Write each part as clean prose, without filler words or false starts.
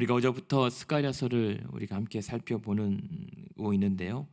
우리가 어제부터 스가랴서를 우리가 함께 살펴보고 있는데요.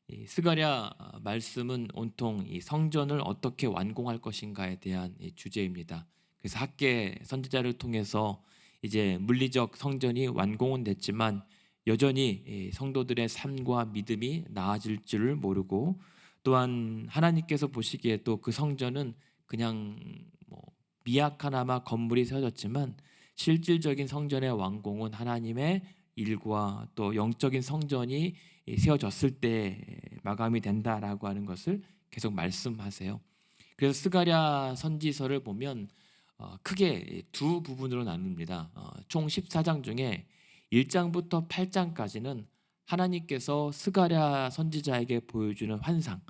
이 스가랴 말씀은 온통 이 성전을 어떻게 완공할 것인가에 대한 이 주제입니다. 그래서 학계 선지자를 통해서 이제 물리적 성전이 완공은 됐지만 여전히 이 성도들의 삶과 믿음이 나아질 줄을 모르고, 또한 하나님께서 보시기에도 그 성전은 그냥 뭐 미약하나마 건물이 세워졌지만 실질적인 성전의 완공은 하나님의 일과 또 영적인 성전이 세워졌을 때 마감이 된다라고 하는 것을 계속 말씀하세요. 그래서 스가랴 선지서를 보면 크게 두 부분으로 나눕니다. 총 14장 중에 1장부터 8장까지는 하나님께서 스가랴 선지자에게 보여주는 환상,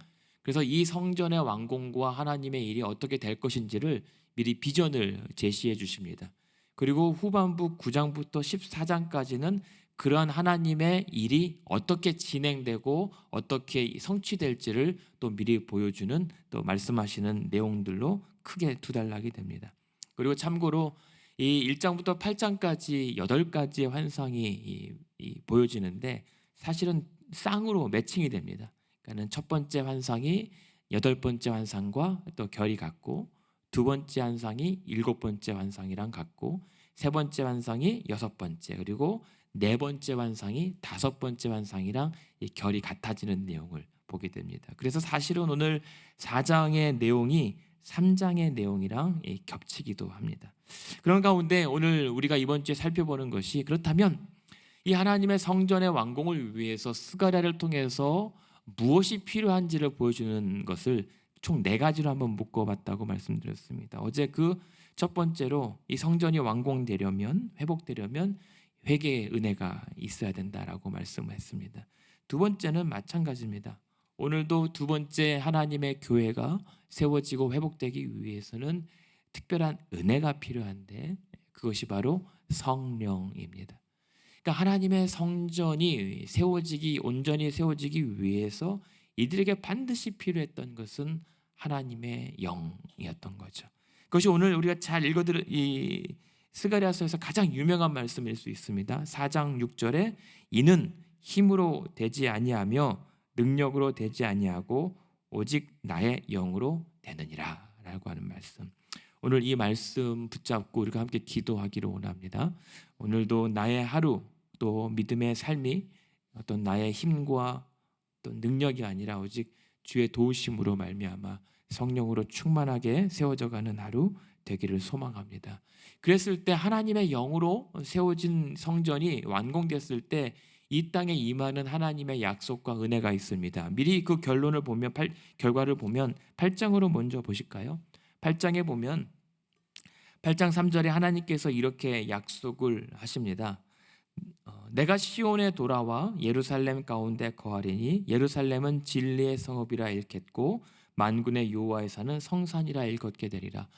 그래서 이 성전의 완공과 하나님의 일이 어떻게 될 것인지를 미리 비전을 제시해 주십니다. 그리고 후반부 9장부터 14장까지는 그러한 하나님의 일이 어떻게 진행되고 어떻게 성취될지를 또 미리 보여주는, 또 말씀하시는 내용들로 크게 두 달락이 됩니다. 그리고 참고로 이 1장부터 8장까지 8가지의 환상이 보여지는데 사실은 쌍으로 매칭이 됩니다. 그러니까 첫 번째 환상이 8번째 환상과 또 결이 같고, 두 번째 환상이 7번째 환상이랑 같고, 세 번째 환상이 6번째, 그리고 네 번째 환상이 5번째 환상이랑 결이 같아지는 내용을 보게 됩니다. 그래서 사실은 오늘 4장의 내용이 3장의 내용이랑 겹치기도 합니다. 그런 가운데 오늘 우리가 이번 주에 살펴보는 것이, 그렇다면 이 하나님의 성전의 완공을 위해서 스가랴를 통해서 무엇이 필요한지를 보여주는 것을 총 4가지로 한번 묶어봤다고 말씀드렸습니다. 어제 그 첫 번째로 이 성전이 완공되려면, 회복되려면 회개의 은혜가 있어야 된다라고 말씀을 했습니다. 두 번째는 마찬가지입니다. 오늘도 두 번째, 하나님의 교회가 세워지고 회복되기 위해서는 특별한 은혜가 필요한데 그것이 바로 성령입니다. 그러니까 하나님의 성전이 온전히 세워지기 위해서 이들에게 반드시 필요했던 것은 하나님의 영이었던 거죠. 그것이 오늘 우리가 잘 읽어들은 이 스가랴서에서 가장 유명한 말씀일 수 있습니다. 4장 6절에 이는 힘으로 되지 아니하며 능력으로 되지 아니하고 오직 나의 영으로 되느니라 라고 하는 말씀. 오늘 이 말씀 붙잡고 우리가 함께 기도하기를 원합니다. 오늘도 나의 하루, 또 믿음의 삶이 어떤 나의 힘과 또 능력이 아니라 오직 주의 도우심으로 말미암아 성령으로 충만하게 세워져가는 하루 되기를 소망합니다. 그랬을 때 하나님의 영으로 세워진 성전이 완공됐을 때 이 땅에 임하는 하나님의 약속과 은혜가 있습니다. 미리 그 결과를 보면 8장으로 먼저 보실까요? 8장에 보면 8장 3절에 하나님께서 이렇게 약속을 하십니다. 내가 시온에 돌아와 예루살렘 가운데 거하리니 예루살렘은 진리의 성읍이라 일컫고 만군의 여호와의 산은 성산이라 일컫게 되리라.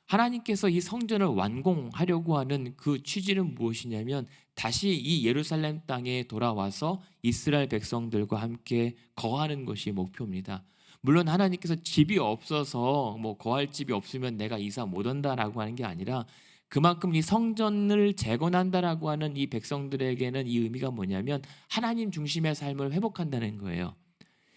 하나님께서 이 성전을 완공하려고 하는 그 취지는 무엇이냐면 다시 이 예루살렘 땅에 돌아와서 이스라엘 백성들과 함께 거하는 것이 목표입니다. 물론 하나님께서 집이 없어서 거할 집이 없으면 내가 이사 못 온다라고 하는 게 아니라, 그만큼 이 성전을 재건한다라고 하는 이 백성들에게는 이 의미가 뭐냐면 하나님 중심의 삶을 회복한다는 거예요.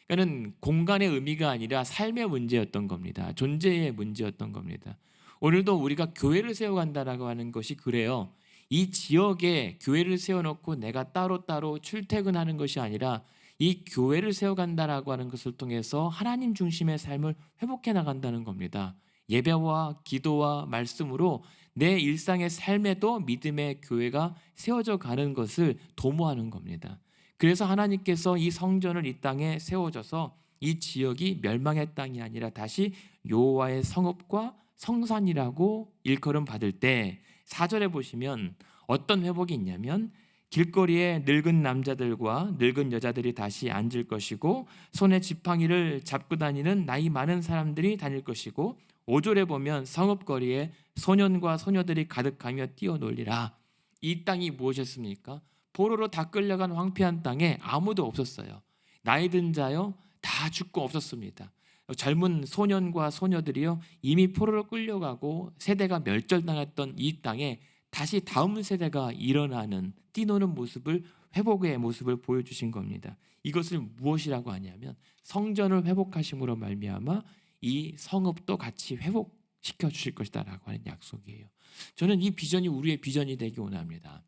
그러니까는 공간의 의미가 아니라 삶의 문제였던 겁니다. 존재의 문제였던 겁니다. 오늘도 우리가 교회를 세워간다라고 하는 것이 그래요. 이 지역에 교회를 세워놓고 내가 따로따로 출퇴근하는 것이 아니라 이 교회를 세워간다라고 하는 것을 통해서 하나님 중심의 삶을 회복해 나간다는 겁니다. 예배와 기도와 말씀으로 내 일상의 삶에도 믿음의 교회가 세워져 가는 것을 도모하는 겁니다. 그래서 하나님께서 이 성전을 이 땅에 세워져서 이 지역이 멸망의 땅이 아니라 다시 여호와의 성읍과 성산이라고 일컬음 받을 때 4절에 보시면 어떤 회복이 있냐면 길거리에 늙은 남자들과 늙은 여자들이 다시 앉을 것이고 손에 지팡이를 잡고 다니는 나이 많은 사람들이 다닐 것이고, 5절에 보면 성읍거리에 소년과 소녀들이 가득하며 뛰어놀리라. 이 땅이 무엇이었습니까? 포로로 다 끌려간 황폐한 땅에 아무도 없었어요. 나이 든 자요 다 죽고 없었습니다. 젊은 소년과 소녀들이요 이미 포로로 끌려가고 세대가 멸절당했던 이 땅에 다시 다음 세대가 일어나는 뛰노는 모습을, 회복의 모습을 보여주신 겁니다. 이것을 무엇이라고 하냐면 성전을 회복하심으로 말미암아 이 성읍도 같이 회복시켜 주실 것이다라고 하는 약속이에요. 저는 이 비전이 우리의 비전이 되기 원합니다.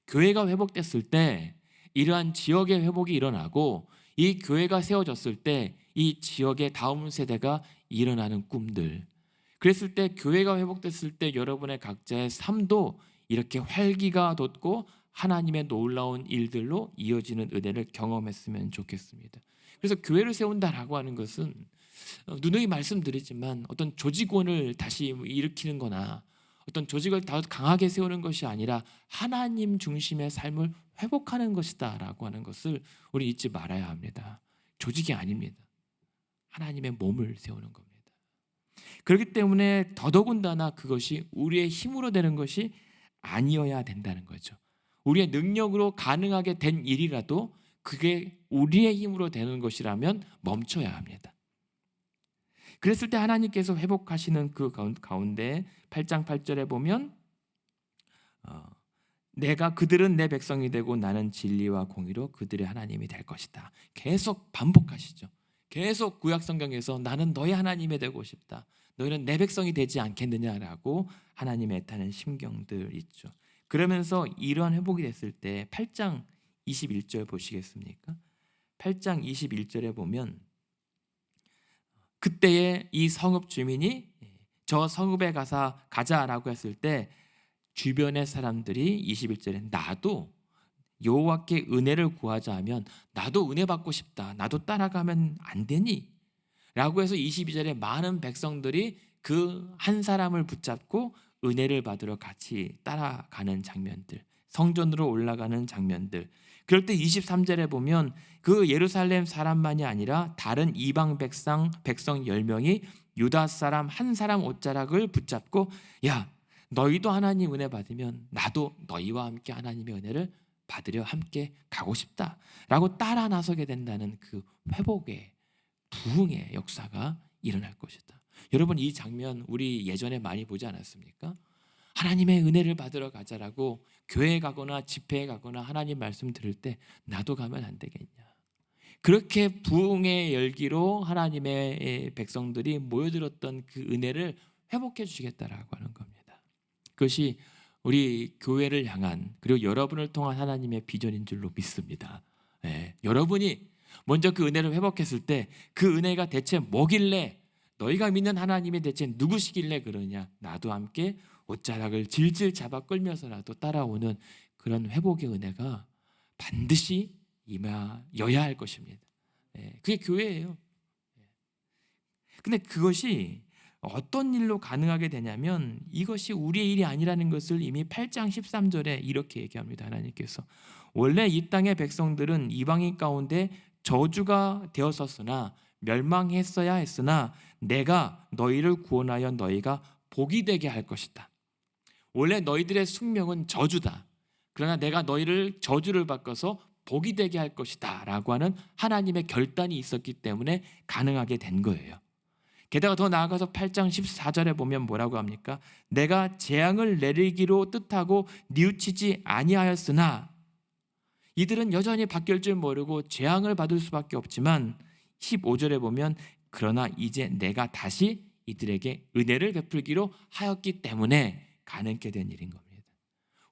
교회가 회복됐을 때 이러한 지역의 회복이 일어나고, 이 교회가 세워졌을 때 이 지역의 다음 세대가 일어나는 꿈들, 그랬을 때 교회가 회복됐을 때 여러분의 각자의 삶도 이렇게 활기가 돋고 하나님의 놀라운 일들로 이어지는 은혜를 경험했으면 좋겠습니다. 그래서 교회를 세운다라고 하는 것은 누누이 말씀드리지만 어떤 조직원을 다시 일으키는 거나 어떤 조직을 더 강하게 세우는 것이 아니라 하나님 중심의 삶을 회복하는 것이다 라고 하는 것을 우리 잊지 말아야 합니다. 조직이 아닙니다. 하나님의 몸을 세우는 겁니다. 그렇기 때문에 더더군다나 그것이 우리의 힘으로 되는 것이 아니어야 된다는 거죠. 우리의 능력으로 가능하게 된 일이라도 그게 우리의 힘으로 되는 것이라면 멈춰야 합니다. 그랬을 때 하나님께서 회복하시는 그 가운데 8장 8절에 보면 내가 그들은 내 백성이 되고 나는 진리와 공의로 그들의 하나님이 될 것이다. 계속 반복하시죠. 계속 구약 성경에서 나는 너의 하나님이 되고 싶다, 너희는 내 백성이 되지 않겠느냐라고 하나님의 애타는 심경들 있죠. 그러면서 이러한 회복이 됐을 때 8장 21절 보시겠습니까? 8장 21절에 보면 그때에 이 성읍 주민이 저 성읍에 가자라고 했을 때 주변의 사람들이 21절에 나도 여호와께 은혜를 구하자 하면 나도 은혜 받고 싶다, 나도 따라가면 안 되니? 라고 해서 22절에 많은 백성들이 그 한 사람을 붙잡고 은혜를 받으러 같이 따라가는 장면들, 성전으로 올라가는 장면들. 그럴 때 23절에 보면 그 예루살렘 사람만이 아니라 다른 이방 백성 10명이 유다 사람 한 사람 옷자락을 붙잡고 야, 너희도 하나님 은혜 받으면 나도 너희와 함께 하나님의 은혜를 받으려 함께 가고 싶다 라고 따라 나서게 된다는 그 회복의, 부흥의 역사가 일어날 것이다. 여러분, 이 장면 우리 예전에 많이 보지 않았습니까? 하나님의 은혜를 받으러 가자라고 교회에 가거나 집회에 가거나 하나님 말씀 들을 때 나도 가면 안 되겠냐. 그렇게 부흥의 열기로 하나님의 백성들이 모여들었던 그 은혜를 회복해 주시겠다라고 하는 겁니다. 그것이 우리 교회를 향한, 그리고 여러분을 통한 하나님의 비전인 줄로 믿습니다. 여러분이 먼저 그 은혜를 회복했을 때 그 은혜가 대체 뭐길래, 너희가 믿는 하나님이 대체 누구시길래 그러냐, 나도 함께 옷자락을 질질 잡아 끌면서라도 따라오는 그런 회복의 은혜가 반드시 임하여야 할 것입니다. 그게 교회예요. 근데 그것이 어떤 일로 가능하게 되냐면 이것이 우리의 일이 아니라는 것을 이미 8장 13절에 이렇게 얘기합니다. 하나님께서 원래 이 땅의 백성들은 이방인 가운데 저주가 되었었으나 멸망했어야 했으나 내가 너희를 구원하여 너희가 복이 되게 할 것이다. 원래 너희들의 숙명은 저주다. 그러나 내가 너희를 저주를 바꿔서 복이 되게 할 것이다 라고 하는 하나님의 결단이 있었기 때문에 가능하게 된 거예요. 게다가 더 나아가서 8장 14절에 보면 뭐라고 합니까? 내가 재앙을 내리기로 뜻하고 뉘우치지 아니하였으나, 이들은 여전히 바뀔 줄 모르고 재앙을 받을 수밖에 없지만 15절에 보면 그러나 이제 내가 다시 이들에게 은혜를 베풀기로 하였기 때문에 가능케 된 일인 겁니다.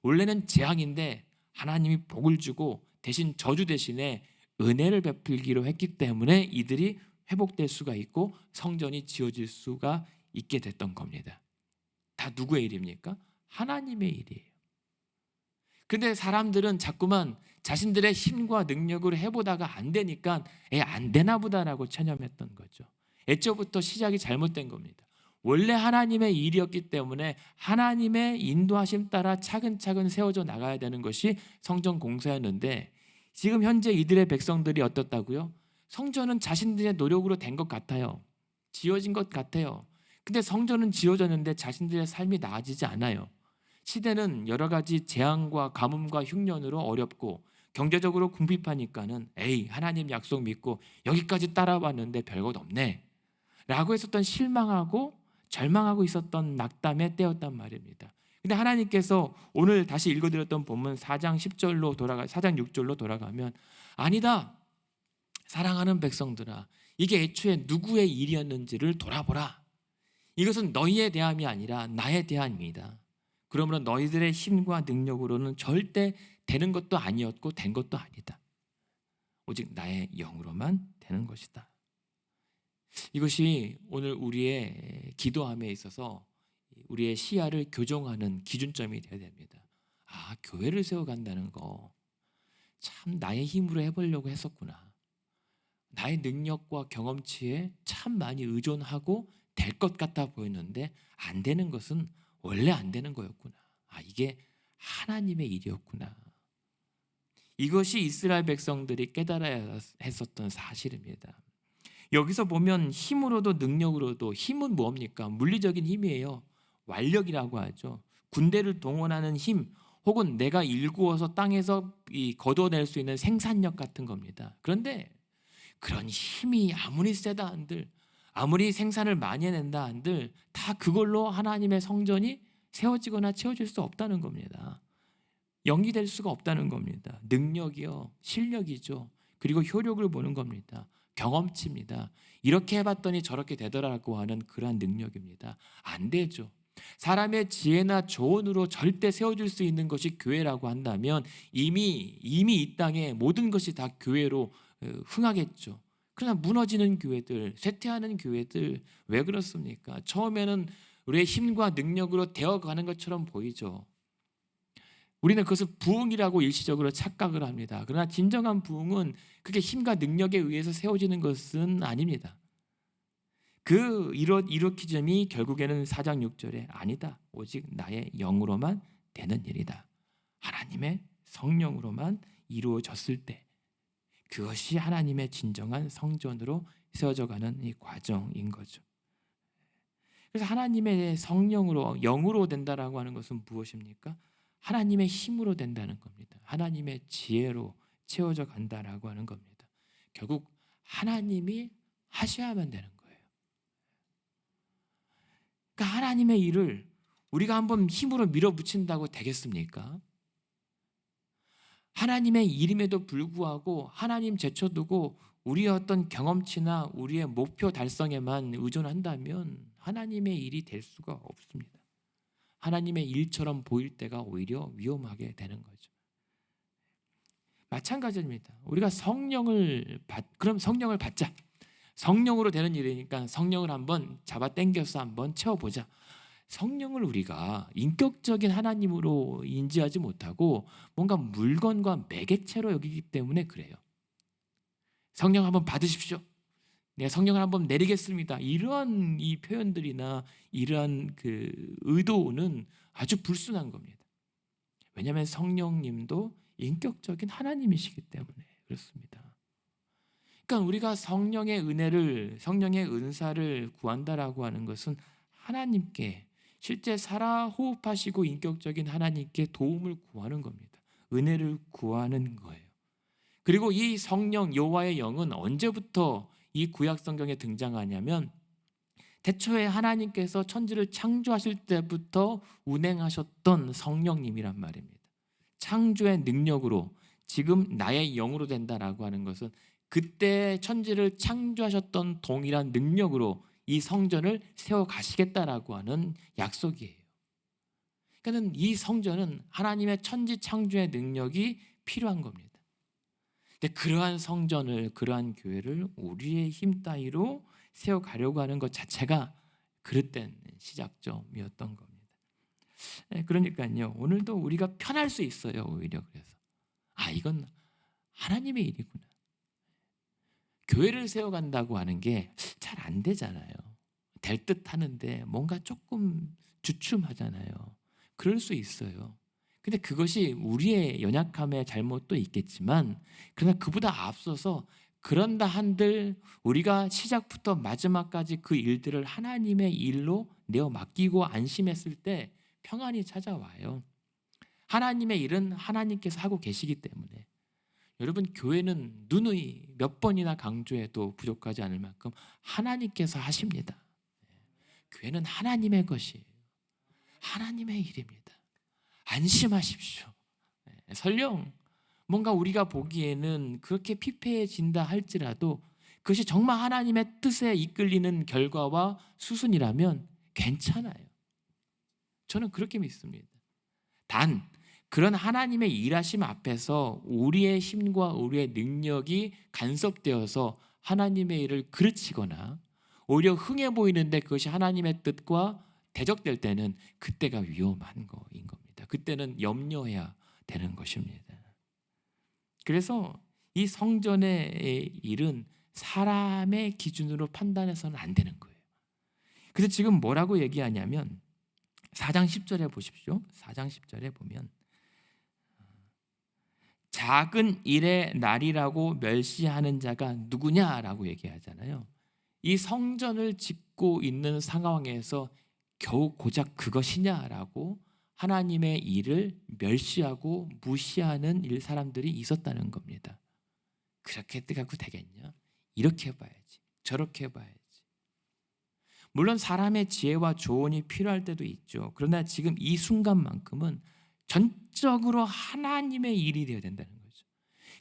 원래는 재앙인데 하나님이 복을 주고 대신 저주 대신에 은혜를 베풀기로 했기 때문에 이들이 회복될 수가 있고 성전이 지어질 수가 있게 됐던 겁니다. 다 누구의 일입니까? 하나님의 일이에요. 근데 사람들은 자꾸만 자신들의 힘과 능력으로 해보다가 안 되니까 안 되나 보다라고 체념했던 거죠. 애초부터 시작이 잘못된 겁니다. 원래 하나님의 일이었기 때문에 하나님의 인도하심 따라 차근차근 세워져 나가야 되는 것이 성전 공사였는데, 지금 현재 이들의 백성들이 어떻다고요? 성전은 자신들의 노력으로 된 것 같아요. 지어진 것 같아요. 근데 성전은 지어졌는데 자신들의 삶이 나아지지 않아요. 시대는 여러 가지 재앙과 가뭄과 흉년으로 어렵고 경제적으로 궁핍하니까는 하나님 약속 믿고 여기까지 따라왔는데 별것 없네 라고 했었던 실망하고 절망하고 있었던 낙담의 때였단 말입니다. 근데 하나님께서 오늘 다시 읽어드렸던 본문 4장 10절로 4장 6절로 돌아가면 아니다. 사랑하는 백성들아, 이게 애초에 누구의 일이었는지를 돌아보라. 이것은 너희에 대함이 아니라 나에 대함이다. 그러므로 너희들의 힘과 능력으로는 절대 되는 것도 아니었고 된 것도 아니다. 오직 나의 영으로만 되는 것이다. 이것이 오늘 우리의 기도함에 있어서 우리의 시야를 교정하는 기준점이 되어야 됩니다. 아, 교회를 세워간다는 거 참 나의 힘으로 해보려고 했었구나. 나의 능력과 경험치에 참 많이 의존하고 될 것 같아 보였는데 안 되는 것은 원래 안 되는 거였구나. 아, 이게 하나님의 일이었구나. 이것이 이스라엘 백성들이 깨달아야 했었던 사실입니다. 여기서 보면 힘으로도 능력으로도, 힘은 뭡니까? 물리적인 힘이에요. 완력이라고 하죠. 군대를 동원하는 힘, 혹은 내가 일구어서 땅에서 거둬낼 수 있는 생산력 같은 겁니다. 그런데 그런 힘이 아무리 세다 한들, 아무리 생산을 많이 해낸다 한들 다 그걸로 하나님의 성전이 세워지거나 채워질 수 없다는 겁니다. 영이 될 수가 없다는 겁니다. 능력이요, 실력이죠. 그리고 효력을 보는 겁니다. 경험치입니다. 이렇게 해봤더니 저렇게 되더라고 하는 그러한 능력입니다. 안 되죠. 사람의 지혜나 조언으로 절대 세워질 수 있는 것이 교회라고 한다면 이미 이 땅에 모든 것이 다 교회로 흥하겠죠. 그러나 무너지는 교회들, 쇠퇴하는 교회들 왜 그렇습니까? 처음에는 우리의 힘과 능력으로 되어가는 것처럼 보이죠. 우리는 그것을 부흥이라고 일시적으로 착각을 합니다. 그러나 진정한 부흥은 그게 힘과 능력에 의해서 세워지는 것은 아닙니다. 그 일으키점이 결국에는 4장 6절에 아니다. 오직 나의 영으로만 되는 일이다. 하나님의 성령으로만 이루어졌을 때 그것이 하나님의 진정한 성전으로 세워져가는 이 과정인 거죠. 그래서 하나님의 성령으로, 영으로 된다라고 하는 것은 무엇입니까? 하나님의 힘으로 된다는 겁니다. 하나님의 지혜로 채워져 간다라고 하는 겁니다. 결국 하나님이 하셔야만 되는 거예요. 그러니까 하나님의 일을 우리가 한번 힘으로 밀어붙인다고 되겠습니까? 하나님의 일임에도 불구하고 하나님 제쳐두고 우리의 어떤 경험치나 우리의 목표 달성에만 의존한다면 하나님의 일이 될 수가 없습니다. 하나님의 일처럼 보일 때가 오히려 위험하게 되는 거죠. 마찬가지입니다. 우리가 그럼 성령을 받자. 성령으로 되는 일이니까 성령을 한번 잡아 당겨서 한번 채워보자. 성령을 우리가 인격적인 하나님으로 인지하지 못하고 뭔가 물건과 매개체로 여기기 때문에 그래요. 성령 한번 받으십시오. 내가 성령을 한번 내리겠습니다. 이러한 이 표현들이나 이러한 그 의도는 아주 불순한 겁니다. 왜냐하면 성령님도 인격적인 하나님이시기 때문에 그렇습니다. 그러니까 우리가 성령의 은혜를, 성령의 은사를 구한다라고 하는 것은 하나님께 실제 살아 호흡하시고 인격적인 하나님께 도움을 구하는 겁니다. 은혜를 구하는 거예요. 그리고 이 성령 여호와의 영은 언제부터 이 구약 성경에 등장하냐면 태초에 하나님께서 천지를 창조하실 때부터 운행하셨던 성령님이란 말입니다. 창조의 능력으로 지금 나의 영으로 된다라고 하는 것은 그때 천지를 창조하셨던 동일한 능력으로 이 성전을 세워 가시겠다라고 하는 약속이에요. 그러니까 이 성전은 하나님의 천지 창조의 능력이 필요한 겁니다. 근데 그러한 성전을, 그러한 교회를 우리의 힘 따위로 세워 가려고 하는 것 자체가 그릇된 시작점이었던 겁니다. 그러니까요, 오늘도 우리가 편할 수 있어요. 오히려 그래서 이건 하나님의 일이구나. 교회를 세워간다고 하는 게 잘 안 되잖아요. 될 듯 하는데 뭔가 조금 주춤하잖아요. 그럴 수 있어요. 근데 그것이 우리의 연약함의 잘못도 있겠지만 그러나 그보다 앞서서 그런다 한들 우리가 시작부터 마지막까지 그 일들을 하나님의 일로 내어 맡기고 안심했을 때 평안이 찾아와요. 하나님의 일은 하나님께서 하고 계시기 때문에 여러분, 교회는 누누이 몇 번이나 강조해도 부족하지 않을 만큼 하나님께서 하십니다. 교회는 하나님의 것이에요. 하나님의 일입니다. 안심하십시오. 설령 뭔가 우리가 보기에는 그렇게 피폐해진다 할지라도 그것이 정말 하나님의 뜻에 이끌리는 결과와 수순이라면 괜찮아요. 저는 그렇게 믿습니다. 단 그런 하나님의 일하심 앞에서 우리의 힘과 우리의 능력이 간섭되어서 하나님의 일을 그르치거나 오히려 흥해 보이는데 그것이 하나님의 뜻과 대적될 때는 그때가 위험한 거인 겁니다. 그때는 염려해야 되는 것입니다. 그래서 이 성전의 일은 사람의 기준으로 판단해서는 안 되는 거예요. 그래서 지금 뭐라고 얘기하냐면 4장 10절에 보십시오. 4장 10절에 보면 작은 일의 날이라고 멸시하는 자가 누구냐라고 얘기하잖아요. 이 성전을 짓고 있는 상황에서 겨우 고작 그것이냐라고 하나님의 일을 멸시하고 무시하는 사람들이 있었다는 겁니다. 그렇게 해갖고 되겠냐? 이렇게 해봐야지, 저렇게 해봐야지. 물론 사람의 지혜와 조언이 필요할 때도 있죠. 그러나 지금 이 순간만큼은 전적으로 하나님의 일이 되어야 된다는 거죠.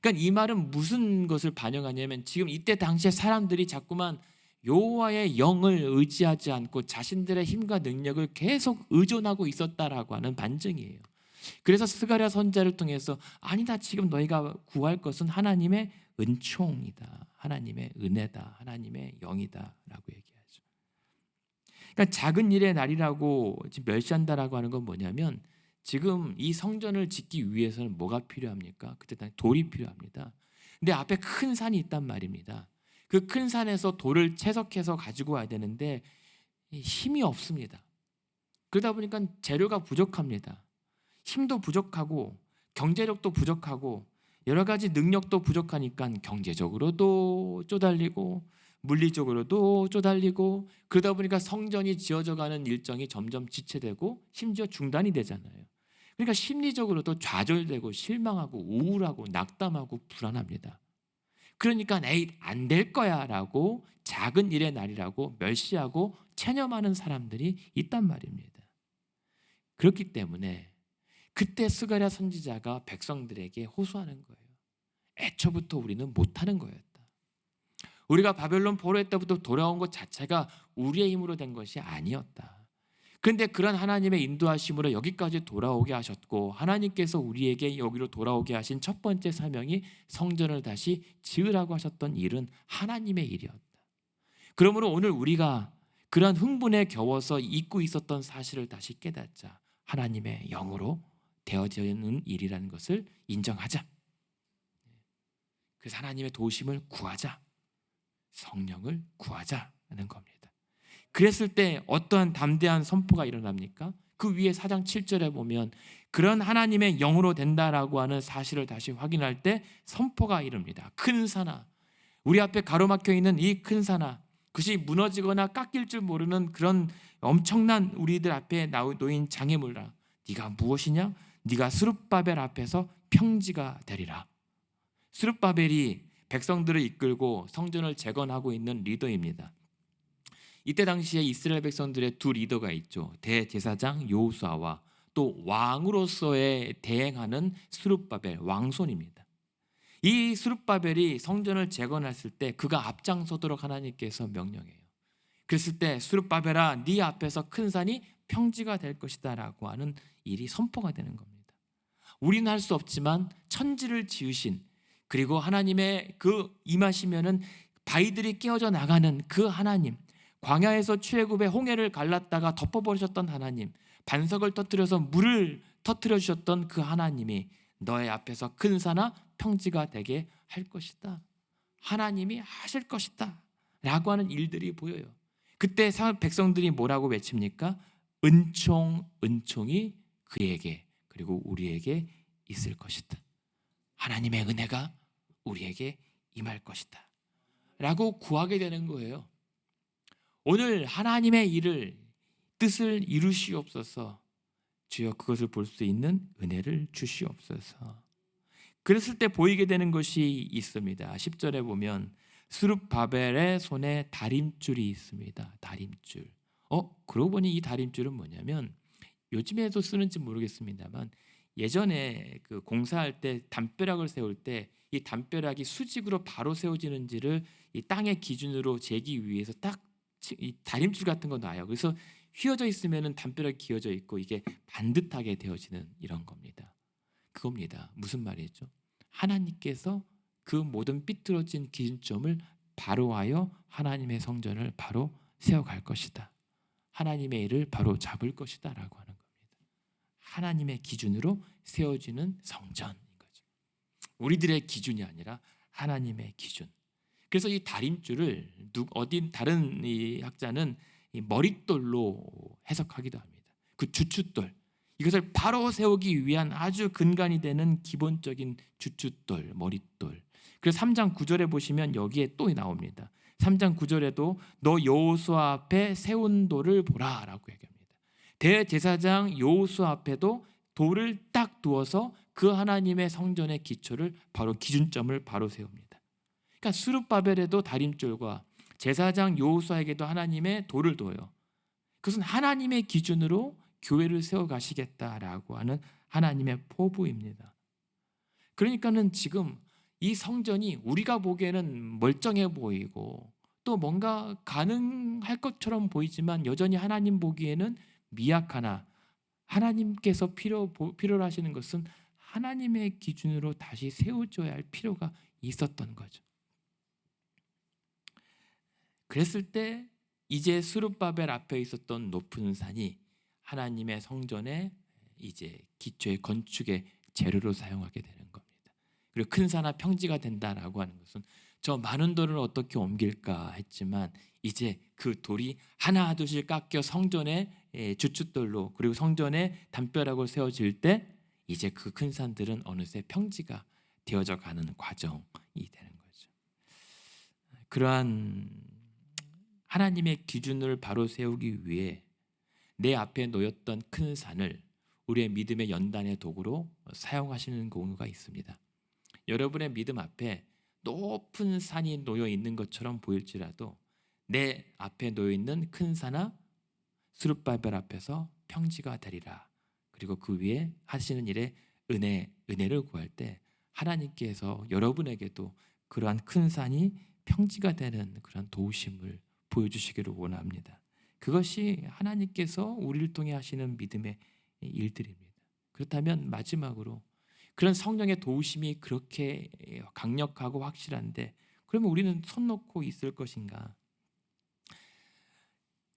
그러니까 이 말은 무슨 것을 반영하냐면 지금 이때 당시에 사람들이 자꾸만 여호와의 영을 의지하지 않고 자신들의 힘과 능력을 계속 의존하고 있었다라고 하는 반증이에요. 그래서 스가랴 선지자를 통해서 아니다, 지금 너희가 구할 것은 하나님의 은총이다, 하나님의 은혜다, 하나님의 영이다라고 얘기하죠. 그러니까 작은 일의 날이라고 지금 멸시한다라고 하는 건 뭐냐면 지금 이 성전을 짓기 위해서는 뭐가 필요합니까? 그때 당시 돌이 필요합니다. 근데 앞에 큰 산이 있단 말입니다. 그 큰 산에서 돌을 채석해서 가지고 와야 되는데 힘이 없습니다. 그러다 보니까 재료가 부족합니다. 힘도 부족하고 경제력도 부족하고 여러 가지 능력도 부족하니까 경제적으로도 쪼달리고 물리적으로도 쪼달리고 그러다 보니까 성전이 지어져가는 일정이 점점 지체되고 심지어 중단이 되잖아요. 그러니까 심리적으로도 좌절되고 실망하고 우울하고 낙담하고 불안합니다. 그러니까 에이 안 될 거야 라고 작은 일의 날이라고 멸시하고 체념하는 사람들이 있단 말입니다. 그렇기 때문에 그때 스가랴 선지자가 백성들에게 호소하는 거예요. 애초부터 우리는 못하는 거였다. 우리가 바벨론 포로에 때부터 돌아온 것 자체가 우리의 힘으로 된 것이 아니었다. 그런데 그런 하나님의 인도하심으로 여기까지 돌아오게 하셨고 하나님께서 우리에게 여기로 돌아오게 하신 첫 번째 사명이 성전을 다시 지으라고 하셨던 일은 하나님의 일이었다. 그러므로 오늘 우리가 그런 흥분에 겨워서 잊고 있었던 사실을 다시 깨닫자. 하나님의 영으로 되어지는 일이라는 것을 인정하자. 그래서 하나님의 도우심을 구하자. 성령을 구하자는 겁니다. 그랬을 때 어떠한 담대한 선포가 일어납니까? 그 위에 4장 7절에 보면 그런 하나님의 영으로 된다라고 하는 사실을 다시 확인할 때 선포가 이릅니다. 큰 산아, 우리 앞에 가로막혀 있는 이 큰 산아, 그것이 무너지거나 깎일 줄 모르는 그런 엄청난 우리들 앞에 놓인 장애물아, 네가 무엇이냐? 네가 스룹바벨 앞에서 평지가 되리라. 스룹바벨이 백성들을 이끌고 성전을 재건하고 있는 리더입니다. 이때 당시에 이스라엘 백성들의 두 리더가 있죠. 대제사장 여호수아와 또 왕으로서의 대행하는 스룹바벨 왕손입니다. 이 스룹바벨이 성전을 재건했을 때 그가 앞장서도록 하나님께서 명령해요. 그랬을 때 스룹바벨아, 네 앞에서 큰 산이 평지가 될 것이다 라고 하는 일이 선포가 되는 겁니다. 우리는 할 수 없지만 천지를 지으신, 그리고 하나님의 그 임하시면은 바위들이 깨어져 나가는 그 하나님, 광야에서 출애굽의 홍해를 갈랐다가 덮어버리셨던 하나님, 반석을 터뜨려서 물을 터뜨려 주셨던 그 하나님이 너의 앞에서 큰 산아 평지가 되게 할 것이다. 하나님이 하실 것이다 라고 하는 일들이 보여요. 그때 백성들이 뭐라고 외칩니까? 은총이 그에게 그리고 우리에게 있을 것이다. 하나님의 은혜가 우리에게 임할 것이다 라고 구하게 되는 거예요. 오늘 하나님의 일을 뜻을 이루시옵소서. 주여 그것을 볼 수 있는 은혜를 주시옵소서. 그랬을 때 보이게 되는 것이 있습니다. 10절에 보면 스룹바벨의 손에 다림줄이 있습니다. 다림줄. 그러고 보니 이 다림줄은 뭐냐면 요즘에도 쓰는지 모르겠습니다만 예전에 그 공사할 때 담벼락을 세울 때 이 담벼락이 수직으로 바로 세워지는지를 이 땅의 기준으로 재기 위해서 딱 이 다림줄 같은 거 놔요. 그래서 휘어져 있으면은 담벼락이 기어져 있고 이게 반듯하게 되어지는 이런 겁니다. 그겁니다. 무슨 말이죠? 하나님께서 그 모든 삐뚤어진 기준점을 바로하여 하나님의 성전을 바로 세워갈 것이다. 하나님의 일을 바로 잡을 것이다 라고 하는 겁니다. 하나님의 기준으로 세워지는 성전인 거죠. 우리들의 기준이 아니라 하나님의 기준. 그래서 이 다림줄을 어딘 다른 이 학자는 이 머릿돌로 해석하기도 합니다. 그 주춧돌, 이것을 바로 세우기 위한 아주 근간이 되는 기본적인 주춧돌, 머릿돌. 그래서 3장 9절에 보시면 여기에 또 나옵니다. 3장 9절에도 너 여호수아 앞에 세운 돌을 보라라고 얘기합니다. 대제사장 여호수아 앞에도 돌을 딱 두어서 그 하나님의 성전의 기초를 바로 기준점을 바로 세웁니다. 그러니까 스룹바벨에도 다림줄과 제사장 여호수아에게도 하나님의 돌을 둬요. 그것은 하나님의 기준으로 교회를 세워 가시겠다라고 하는 하나님의 포부입니다. 그러니까는 지금 이 성전이 우리가 보기에는 멀쩡해 보이고 또 뭔가 가능할 것처럼 보이지만 여전히 하나님 보기에는 미약하나 하나님께서 필요로 하시는 것은 하나님의 기준으로 다시 세워줘야 할 필요가 있었던 거죠. 그랬을 때 이제 스룹바벨 앞에 있었던 높은 산이 하나님의 성전의 이제 기초의 건축의 재료로 사용하게 되는 겁니다. 그리고 큰 산화 평지가 된다라고 하는 것은 저 많은 돌을 어떻게 옮길까 했지만 이제 그 돌이 하나 둘씩 깎여 성전의 주춧돌로 그리고 성전의 담벼락으로 세워질 때 이제 그 큰 산들은 어느새 평지가 되어져 가는 과정이 되는 거죠. 그러한 하나님의 기준을 바로 세우기 위해 내 앞에 놓였던 큰 산을 우리의 믿음의 연단의 도구로 사용하시는 경우가 있습니다. 여러분의 믿음 앞에 높은 산이 놓여 있는 것처럼 보일지라도 내 앞에 놓여 있는 큰 산아 스룹바벨 앞에서 평지가 되리라. 그리고 그 위에 하시는 일에 은혜를 구할 때 하나님께서 여러분에게도 그러한 큰 산이 평지가 되는 그런 도우심을 보여주시기를 원합니다. 그것이 하나님께서 우리를 통해 하시는 믿음의 일들입니다. 그렇다면 마지막으로 그런 성령의 도우심이 그렇게 강력하고 확실한데 그러면 우리는 손 놓고 있을 것인가?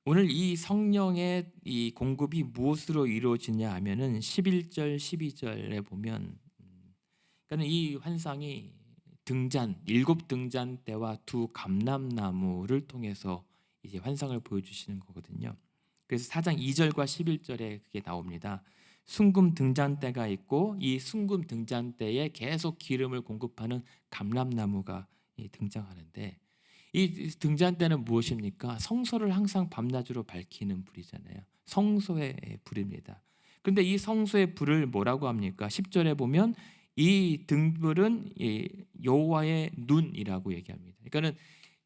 오늘 이 성령의 이 공급이 무엇으로 이루어지냐 하면은 11절 12절에 보면 그러니까 이 환상이 일곱 등잔대와 두 감람나무를 통해서 이제 환상을 보여주시는 거거든요. 그래서 4장 2절과 11절에 그게 나옵니다. 순금 등잔대가 있고 이 순금 등잔대에 계속 기름을 공급하는 감람나무가 등장하는데 이 등잔대는 무엇입니까? 성소를 항상 밤낮으로 밝히는 불이잖아요. 성소의 불입니다. 그런데 이 성소의 불을 뭐라고 합니까? 10절에 보면 이 등불은 여호와의 눈이라고 얘기합니다. 그러니까는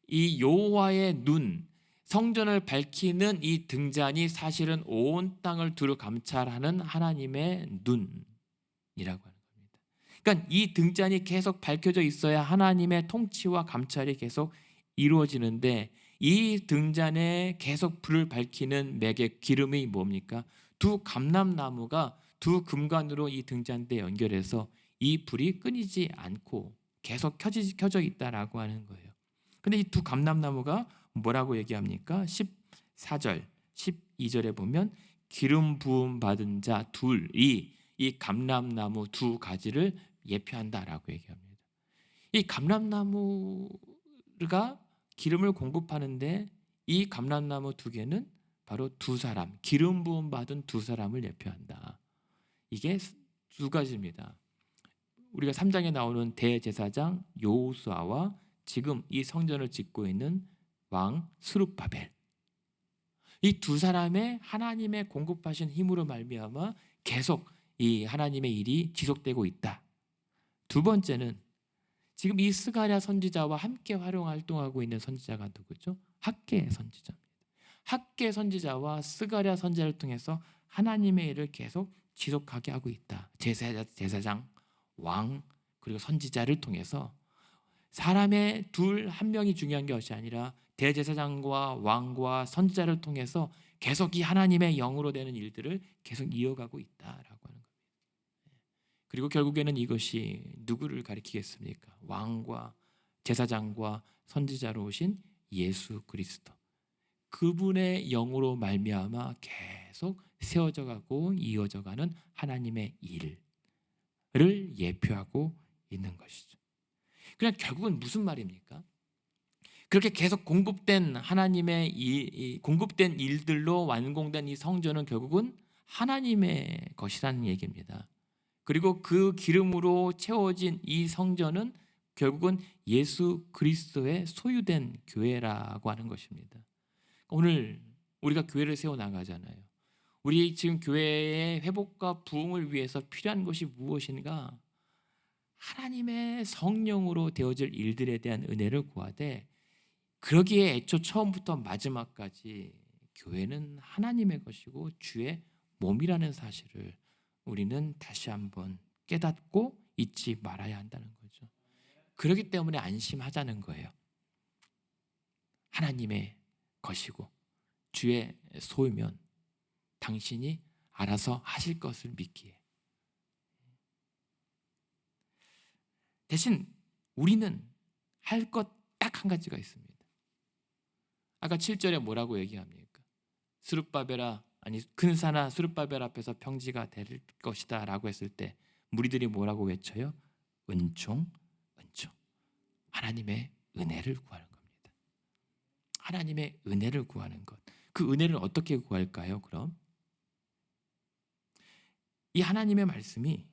이 여호와의 눈, 성전을 밝히는 이 등잔이 사실은 온 땅을 두루 감찰하는 하나님의 눈이라고 하는 겁니다. 그러니까 이 등잔이 계속 밝혀져 있어야 하나님의 통치와 감찰이 계속 이루어지는데 이 등잔에 계속 불을 밝히는 맥의 기름이 뭡니까? 두 감람나무가 두 금관으로 이 등잔대에 연결해서 이 불이 끊이지 않고 계속 켜져 있다라고 하는 거예요. 근데 이 두 감람나무가 뭐라고 얘기합니까? 14절, 12절에 보면 기름 부음 받은 자 둘이 이 감람나무 두 가지를 예표한다라고 얘기합니다. 이 감람나무가 기름을 공급하는데 이 감람나무 두 개는 바로 두 사람, 기름 부음 받은 두 사람을 예표한다. 이게 두 가지입니다. 우리가 3장에 나오는 대제사장 여호수아와 지금 이 성전을 짓고 있는 왕 스룹바벨, 이 두 사람의 하나님의 공급하신 힘으로 말미암아 계속 이 하나님의 일이 지속되고 있다. 두 번째는 지금 이 스가랴 선지자와 함께 활동하고 있는 선지자가 누구죠? 학개 선지자입니다. 학개 선지자와 스가랴 선지자를 통해서 하나님의 일을 계속 지속하게 하고 있다. 제사장, 왕, 그리고 선지자를 통해서 사람의 둘 한 명이 중요한 것이 아니라 대제사장과 왕과 선지자를 통해서 계속 이 하나님의 영으로 되는 일들을 계속 이어가고 있다라고 하는 겁니다. 그리고 결국에는 이것이 누구를 가리키겠습니까? 왕과 제사장과 선지자로 오신 예수 그리스도, 그분의 영으로 말미암아 계속 세워져 가고 이어져 가는 하나님의 일을 예표하고 있는 것이죠. 그냥 결국은 무슨 말입니까? 그렇게 계속 공급된 하나님의 공급된 일들로 완공된 이 성전은 결국은 하나님의 것이라는 얘기입니다. 그리고 그 기름으로 채워진 이 성전은 결국은 예수 그리스도의 소유된 교회라고 하는 것입니다. 오늘 우리가 교회를 세워 나가잖아요. 우리 지금 교회의 회복과 부흥을 위해서 필요한 것이 무엇인가? 하나님의 성령으로 되어질 일들에 대한 은혜를 구하되, 그러기에 애초 처음부터 마지막까지 교회는 하나님의 것이고 주의 몸이라는 사실을 우리는 다시 한번 깨닫고 잊지 말아야 한다는 거죠. 그렇기 때문에 안심하자는 거예요. 하나님의 것이고 주의 소유면 당신이 알아서 하실 것을 믿기에. 대신 우리는 할 것 딱 한 가지가 있습니다. 아까 7절에 뭐라고 얘기합니까? 스룹바벨아, 아니 근사나 스룹바벨 앞에서 평지가 될 것이다 라고 했을 때 무리들이 뭐라고 외쳐요? 은총, 은총. 하나님의 은혜를 구하는 겁니다. 하나님의 은혜를 구하는 것. 그 은혜를 어떻게 구할까요? 그럼 이 하나님의 말씀이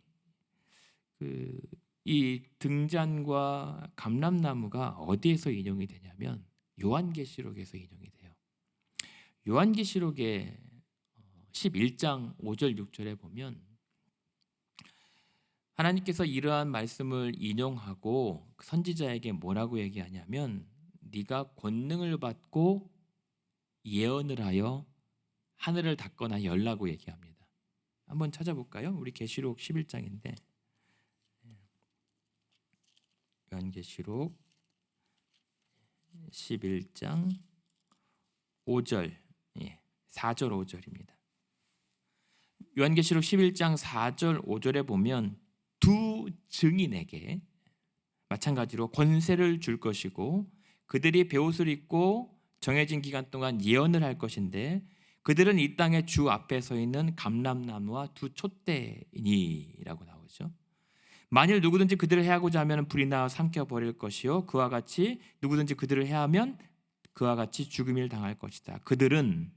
이 등잔과 감람나무가 어디에서 인용이 되냐면 요한계시록에서 인용이 돼요. 요한계시록의 11장 5절 6절에 보면 하나님께서 이러한 말씀을 인용하고 선지자에게 뭐라고 얘기하냐면 네가 권능을 받고 예언을 하여 하늘을 닫거나 열라고 얘기합니다. 한번 찾아볼까요? 우리 계시록 11장인데 요한계시록 11장 5절, 4절 5절입니다. 요한계시록 11장 4절 5절에 보면 두 증인에게 마찬가지로 권세를 줄 것이고 그들이 베옷을 입고 정해진 기간 동안 예언을 할 것인데 그들은 이 땅의 주 앞에 서 있는 감람나무와 두 촛대이니라고 나오죠. 만일 누구든지 그들을 해하고자 하면 불이 나와 삼켜버릴 것이요 그와 같이 누구든지 그들을 해하면 그와 같이 죽음을 당할 것이다. 그들은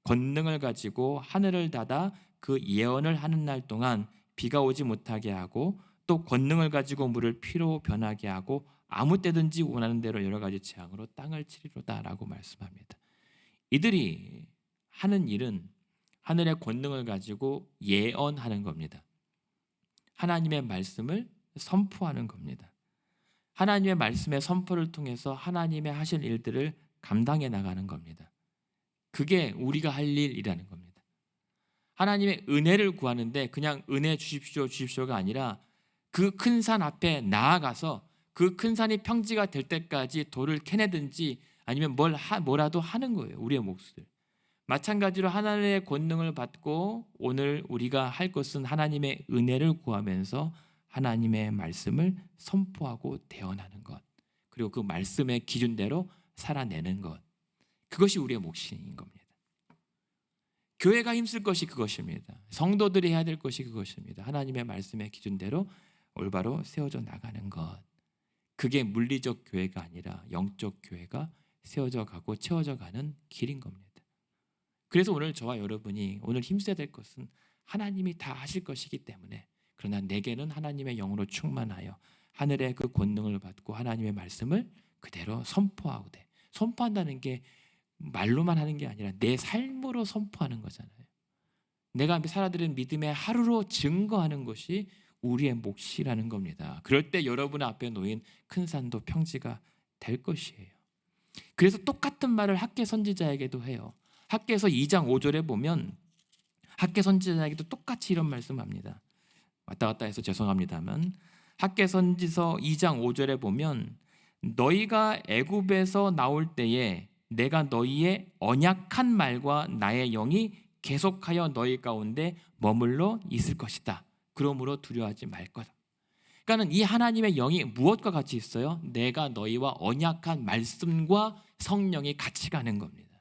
권능을 가지고 하늘을 닫아 그 예언을 하는 날 동안 비가 오지 못하게 하고 또 권능을 가지고 물을 피로 변하게 하고 아무 때든지 원하는 대로 여러 가지 재앙으로 땅을 치리로다라고 말씀합니다. 이들이 하는 일은 하늘의 권능을 가지고 예언하는 겁니다. 하나님의 말씀을 선포하는 겁니다. 하나님의 말씀의 선포를 통해서 하나님의 하실 일들을 감당해 나가는 겁니다. 그게 우리가 할 일이라는 겁니다. 하나님의 은혜를 구하는데 그냥 은혜 주십시오 주십시오가 아니라 그 큰 산 앞에 나아가서 그 큰 산이 평지가 될 때까지 돌을 캐내든지 아니면 뭐라도 하는 거예요. 우리의 몫을. 마찬가지로 하나님의 권능을 받고 오늘 우리가 할 것은 하나님의 은혜를 구하면서 하나님의 말씀을 선포하고 대언하는 것, 그리고 그 말씀의 기준대로 살아내는 것, 그것이 우리의 몫인 겁니다. 교회가 힘쓸 것이 그것입니다. 성도들이 해야 될 것이 그것입니다. 하나님의 말씀의 기준대로 올바로 세워져 나가는 것. 그게 물리적 교회가 아니라 영적 교회가 세워져 가고 채워져 가는 길인 겁니다. 그래서 오늘 저와 여러분이 오늘 힘써야 될 것은 하나님이 다 하실 것이기 때문에, 그러나 내게는 하나님의 영으로 충만하여 하늘의 그 권능을 받고 하나님의 말씀을 그대로 선포하고 돼. 선포한다는 게 말로만 하는 게 아니라 내 삶으로 선포하는 거잖아요. 내가 살아들은 믿음의 하루로 증거하는 것이 우리의 몫이라는 겁니다. 그럴 때 여러분 앞에 놓인 큰 산도 평지가 될 것이에요. 그래서 똑같은 말을 학개 선지자에게도 해요. 학개서 2장 5절에 보면 학개 선지자에게도 똑같이 이런 말씀합니다. 왔다 갔다 해서 죄송합니다만 학개 선지서 2장 5절에 보면 너희가 애굽에서 나올 때에 내가 너희의 언약한 말과 나의 영이 계속하여 너희 가운데 머물러 있을 것이다. 그러므로 두려워하지 말 거다. 그러니까는 이 하나님의 영이 무엇과 같이 있어요? 내가 너희와 언약한 말씀과 성령이 같이 가는 겁니다.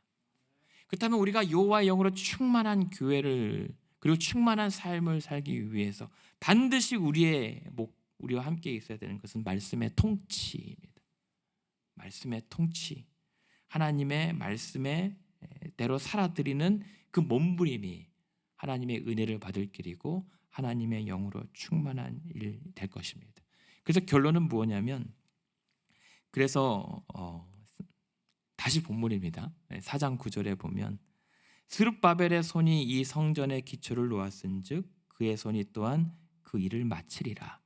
그렇다면 우리가 여호와의 영으로 충만한 교회를 그리고 충만한 삶을 살기 위해서 반드시 우리와 함께 있어야 되는 것은 말씀의 통치입니다. 말씀의 통치, 하나님의 말씀에 대로 살아드리는 그 몸부림이 하나님의 은혜를 받을 길이고 하나님의 영으로 충만한 일 될 것입니다. 그래서 결론은 뭐냐면 그래서 다시 본문입니다. 4장 9절에 보면 스룹바벨의 손이 이 성전의 기초를 놓았은즉 그의 손이 또한 그 일을 마치리라.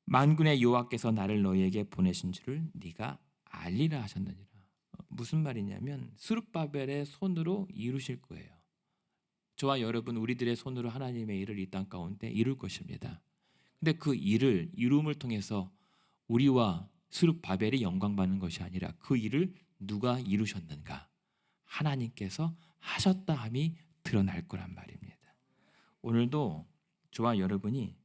만군의 여호와께서 나를 너희에게 보내신 줄을 네가 알리라 하셨느니라. 무슨 말이냐면 스룹바벨의 손으로 이루실 거예요. 저와 여러분 우리들의 손으로 하나님의 일을 이 땅 가운데 이룰 것입니다. 근데 그 일을 이룸을 통해서 우리와 스룹바벨이 영광받는 것이 아니라 그 일을 누가 이루셨는가? 하나님께서 하셨다 함이 드러날 거란 말입니다. 오늘도 저와 여러분이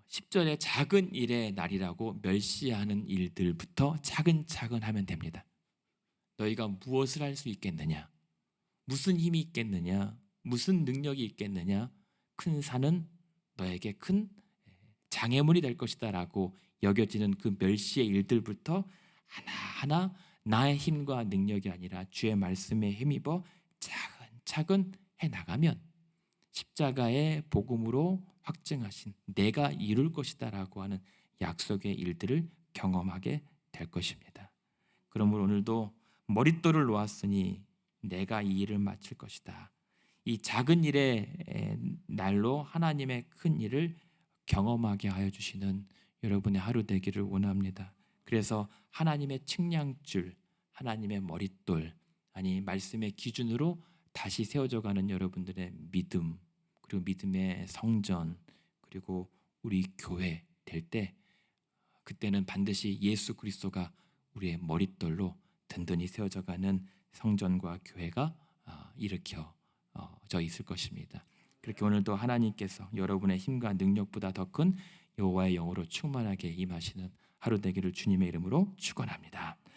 10절에 작은 일의 날이라고 멸시하는 일들부터 차근차근 하면 됩니다. 너희가 무엇을 할 수 있겠느냐? 무슨 힘이 있겠느냐? 무슨 능력이 있겠느냐? 큰 산은 너에게 큰 장애물이 될 것이다 라고 여겨지는 그 멸시의 일들부터 하나하나 나의 힘과 능력이 아니라 주의 말씀에 힘입어 차근차근 해나가면 십자가의 복음으로 확증하신 내가 이룰 것이다 라고 하는 약속의 일들을 경험하게 될 것입니다. 그러므로 오늘도 머릿돌을 놓았으니 내가 이 일을 마칠 것이다. 이 작은 일의 날로 하나님의 큰 일을 경험하게 하여 주시는 여러분의 하루 되기를 원합니다. 그래서 하나님의 측량줄, 하나님의 머릿돌, 아니 말씀의 기준으로 다시 세워져가는 여러분들의 믿음, 그리고 믿음의 성전, 그리고 우리 교회 될 때 그때는 반드시 예수 그리스도가 우리의 머릿돌로 든든히 세워져가는 성전과 교회가 일으켜져 있을 것입니다. 그렇게 오늘도 하나님께서 여러분의 힘과 능력보다 더 큰 여호와의 영으로 충만하게 임하시는 하루 되기를 주님의 이름으로 축원합니다.